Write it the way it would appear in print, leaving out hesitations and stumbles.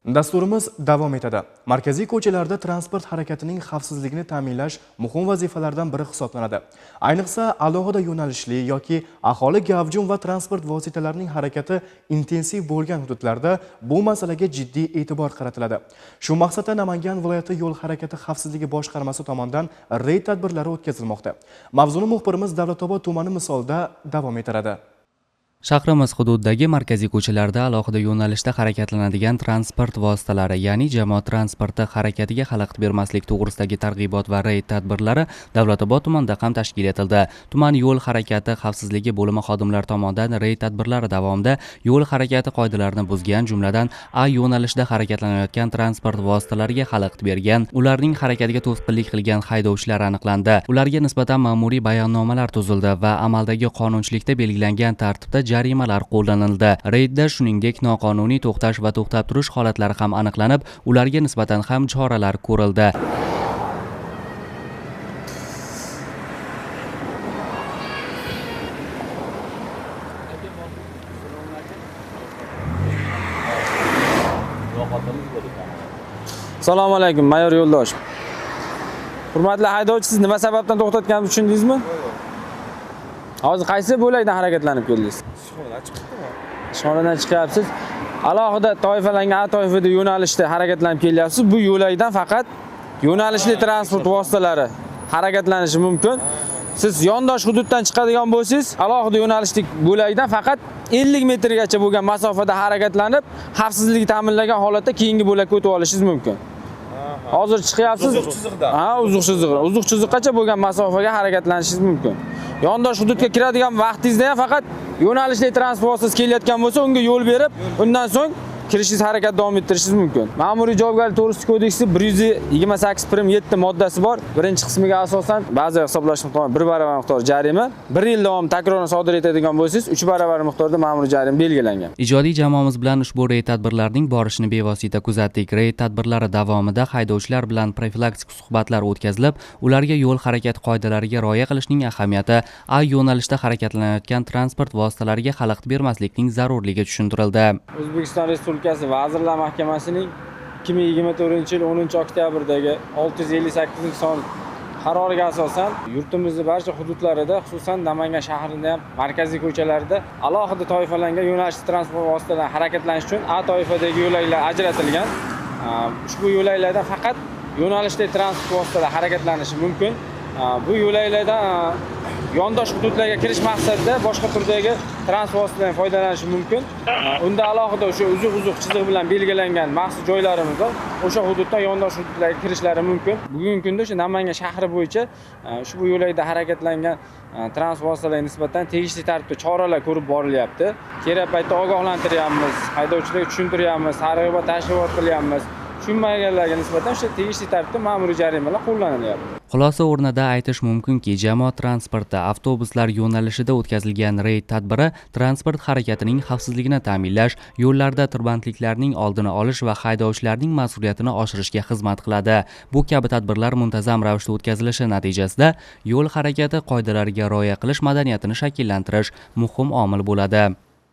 Dasturimiz davom etadi. Markaziy ko'chalarda transport harakatining xavfsizligini ta'minlash muhim vazifalardan biri hisoblanadi. Ayniqsa, alohida yo'nalishli yoki aholi gavjum va transport vositalarining harakati intensiv bo'lgan hududlarda bu masalaga jiddiy e'tibor qaratiladi. Shu maqsadda Namangan viloyati yo'l harakati xavfsizligi boshqarmasi tomonidan reyd tadbirlari o'tkazilmoqda. Mavzuni muxbirimiz Davlatobod tumani misolida davom ettiradi. Shahrimiz hududidagi markaziy ko'chalarda alohida yo'nalishda harakatlanadigan transport vositalari, ya'ni jamoat transporti harakatiga xalaqit bermaslik to'g'risidagi targ'ibot va reyd tadbirlari Davlatobod tumanida ham tashkil etildi. Tuman yo'l harakati xavfsizligi bo'limi xodimlari tomonidan reyd tadbirlari davomida yo'l harakati qoidalarini buzgan, jumladan A yo'nalishida harakatlanayotgan transport vositalariga xalaqit bergan, ularning harakatiga to'sqinlik qilgan haydovchilar aniqlandi. Ularga nisbatan ma'muriy bayonnomalar tuzildi va amaldagi qonunchilikda belgilangan tartibda jarimalar qo'llanildi. Reydda shuningdek noqonuniy to'xtash va to'xtab turish holatlari ham aniqlanib, ularga nisbatan ham choralar ko'rildi. Assalomu alaykum, mayor yo'ldosh. Hurmatli haydovchi, siz nima sababdan to'xtatganini tushundingizmi? Hozir qaysi bo'lakdan harakatlanib keldingiz? Ishxonadan chiqyapsiz. Alohida toifalangan A toifada yo'nalishda harakatlanib kelyapsiz. Bu yo'lakdan faqat yo'nalishli transport vositalari harakatlanishi mumkin. Siz yondosh hududdan chiqadigan bo'lsangiz, alohida yo'nalishlik bo'lakdan faqat 50 metrgacha bo'lgan masofada harakatlanib, xavfsizlikni ta'minlagan holatda keyingi bo'lakka o'tib olishingiz mumkin. Hozir chiqyapsiz. Uzuq chiziqda. Uzuq chiziq. Uzuq chiziqgacha bo'lgan masofaga harakatlanishingiz mumkin. Yondosh hududga kiradigan vaqtingizda ham faqat yo'nalishli transport vositasi kelayotgan bo'lsa, unga yo'l berib, undan so'ng kirishingiz harakat davom ettirishingiz mumkin. Ma'muriy javobgarlik to'g'risida kodeksi 128.7 moddasi bor. Birinchi qismiga asosan ba'zi hisoblash miqdori 1 baravar miqdor jarima, 1 yil davomida takrorni sodir etadigan bo'lsangiz 3 baravar miqdorda ma'muriy jarima belgilangan. Ijodiy jamoamiz bilan ushbu reyd tadbirlarning borishini bevosita kuzatdik. Reyd tadbirlari davomida haydovchilar bilan profilaktik suhbatlar o'tkazilib, ularga yo'l harakati qoidalariga rioya qilishning ahamiyati, A yo'nalishda harakatlanayotgan transport vositalariga xalaqit bermaslikning zarurligi tushuntirildi. O'zbekiston Respublikasi Vazirlar Mahkamasining 2024-yil 10-oktyabrdagi 658-son qaroriga asosan yurtimizning barcha hududlarida, xususan Namangan shahrida ham markaziy ko'chalarida alohida toifalangan yo'nalishli transport vositalari harakatlanish uchun A toifadagi yo'laklar ajratilgan. Ushbu yo'laklarda faqat yo'nalishli transport vositalari harakatlanishi mumkin. Bu yo'laklardan yondosh hududlarga kirish maqsadida boshqa turdagi transport vositalaridan foydalanish mumkin. Unda alohida o'sha uzuq chiziq bilan belgilangan maxsus joylarimiz bor. O'sha hududdan yondosh hududlarga kirishlari mumkin. Bugungi kunda o'sha Namangan shahri bo'yicha ushbu yo'lakda harakatlangan transport vositalariga nisbatan tegishli tartibda choralar ko'rib borilyapti. Kerak paytda ogohlantiryapmiz, haydovchilarga tushuntiryapmiz, targ'ibot tashviqot qilyapmiz. Tushunmaganlarga nisbatan o'sha tegishli tartibda ma'muriy jarimalar qo'llanilyapti. Xulosa o'rnida aytish mumkinki, jamoat transporti avtobuslar yo'nalishida o'tkazilgan reyd tadbiri transport harakatining xavfsizligini ta'minlash, yo'llarda tirbandliklarning oldini olish va haydovchilarning mas'uliyatini oshirishga xizmat qiladi. Bu kabi tadbirlar muntazam ravishda o'tkazilishi natijasida yo'l harakati qoidalariga rioya qilish madaniyatini shakllantirish muhim omil bo'ladi.